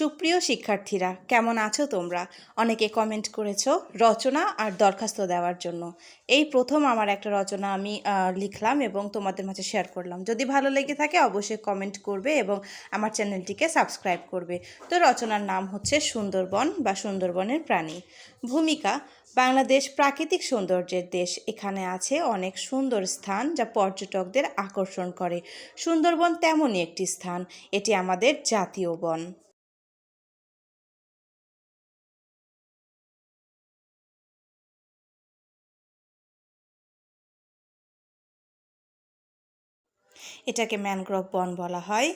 সুপ্রিয় শিক্ষার্থীরা, কেমন আছো তোমরা? অনেকে কমেন্ট করেছো রচনা আর দরখাস্ত দেওয়ার জন্য। এই প্রথম আমার একটা রচনা আমি লিখলাম এবং তোমাদের মাঝে শেয়ার করলাম। যদি ভালো লেগে থাকে অবশ্যই কমেন্ট করবে এবং আমার চ্যানেলটিকে সাবস্ক্রাইব করবে। তো রচনার নাম হচ্ছে সুন্দরবন বা সুন্দরবনের প্রাণী। ভূমিকা: বাংলাদেশ প্রাকৃতিক সৌন্দর্যের দেশ। এখানে আছে অনেক সুন্দর স্থান যা পর্যটকদের আকর্ষণ করে। সুন্দরবন তেমনই একটি স্থান। এটি আমাদের জাতীয় বন। এটাকে ম্যানগ্রোভ বন বলা হয়।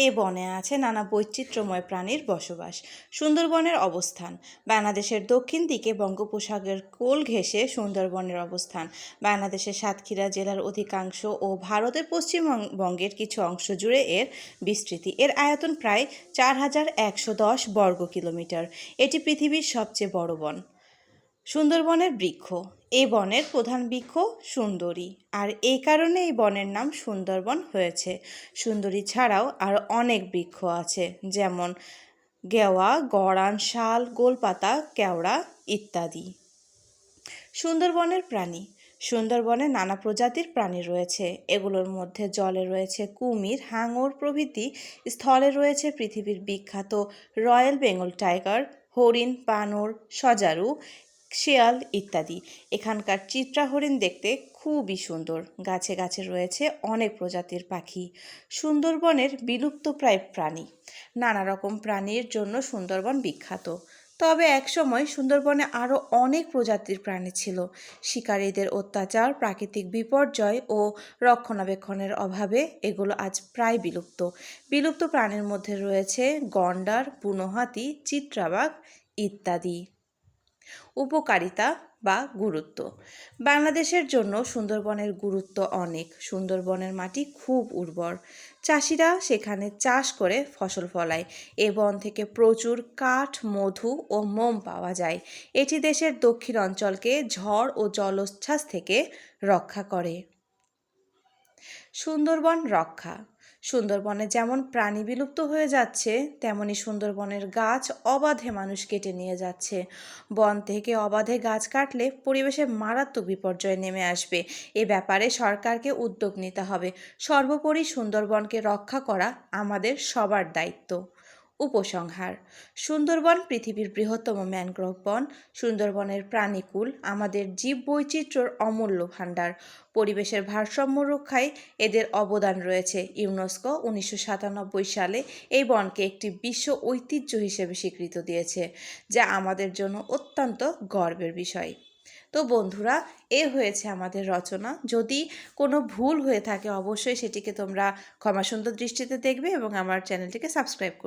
এই বনে আছে নানা বৈচিত্র্যময় প্রাণীর বসবাস। সুন্দরবনের অবস্থান: বাংলাদেশের দক্ষিণ দিকে বঙ্গোপসাগরের কোল ঘেঁষে সুন্দরবনের অবস্থান। বাংলাদেশের সাতক্ষীরা জেলার অধিকাংশ ও ভারতের পশ্চিমবঙ্গের কিছু অংশ জুড়ে এর বিস্তৃতি। এর আয়তন প্রায় 4110 বর্গ কিলোমিটার। এটি পৃথিবীর সবচেয়ে বড় বন। সুন্দরবনের বৃক্ষ: এই বনের প্রধান বৃক্ষ সুন্দরী, আর এই কারণে এই বনের নাম সুন্দরবন হয়েছে। সুন্দরী ছাড়াও আরও অনেক বৃক্ষ আছে, যেমন গেওয়া, গড়ান, শাল, গোলপাতা, কেওড়া ইত্যাদি। সুন্দরবনের প্রাণী: সুন্দরবনে নানা প্রজাতির প্রাণী রয়েছে। এগুলোর মধ্যে জলে রয়েছে কুমির, হাঙর প্রভৃতি। স্থলে রয়েছে পৃথিবীর বিখ্যাত রয়্যাল বেঙ্গল টাইগার, হরিণ, বানর, সজারু, শেয়াল ইত্যাদি। এখানকার চিত্রা হরিণ দেখতে খুবই সুন্দর। গাছে গাছে রয়েছে অনেক প্রজাতির পাখি। সুন্দরবনের বিলুপ্তপ্রায় প্রাণী: নানা রকম প্রাণীর জন্য সুন্দরবন বিখ্যাত। তবে একসময় সুন্দরবনে আরও অনেক প্রজাতির প্রাণী ছিল। শিকারীদের অত্যাচার, প্রাকৃতিক বিপর্যয় ও রক্ষণাবেক্ষণের অভাবে এগুলো আজ প্রায় বিলুপ্ত। বিলুপ্ত প্রাণীর মধ্যে রয়েছে গন্ডার, বুনো হাতি, চিত্রাবাঘ ইত্যাদি। উপকারিতা বা গুরুত্ব: বাংলাদেশের জন্য সুন্দরবনের গুরুত্ব অনেক। সুন্দরবনের মাটি খুব উর্বর। চাষিরা সেখানে চাষ করে ফসল ফলায়। এ বন থেকে প্রচুর কাঠ, মধু ও মোম পাওয়া যায়। এটি দেশের দক্ষিণ অঞ্চলকে ঝড় ও জলোচ্ছ্বাস থেকে রক্ষা করে। সুন্দরবন রক্ষা: সুন্দরবনে যেমন প্রাণী বিলুপ্ত হয়ে যাচ্ছে, তেমনি সুন্দরবনের গাছ অবাধে মানুষ কেটে নিয়ে যাচ্ছে। বন থেকে অবাধে গাছ কাটলে পরিবেশে মারাত্মক বিপর্যয় নেমে আসবে। এ ব্যাপারে সরকারকে উদ্যোগ নিতে হবে। সর্বোপরি সুন্দরবনকে রক্ষা করা আমাদের সবার দায়িত্ব। উপসংহার: সুন্দরবন পৃথিবীর বৃহত্তম ম্যানগ্রোভ বন। সুন্দরবনের প্রাণীকুল আমাদের জীববৈচিত্র্যের অমূল্য ভাণ্ডার। পরিবেশের ভারসাম্য রক্ষায় এদের অবদান রয়েছে। ইউনেস্কো 1997 সালে এই বনকে একটি বিশ্ব ঐতিহ্য হিসেবে স্বীকৃতি দিয়েছে, যা আমাদের জন্য অত্যন্ত গর্বের বিষয়। তো বন্ধুরা, এ হয়েছে আমাদের রচনা। যদি কোনো ভুল হয়ে থাকে অবশ্যই সেটিকে তোমরা ক্ষমাসুন্দর দৃষ্টিতে দেখবে এবং আমার চ্যানেলটিকে সাবস্ক্রাইব করবে।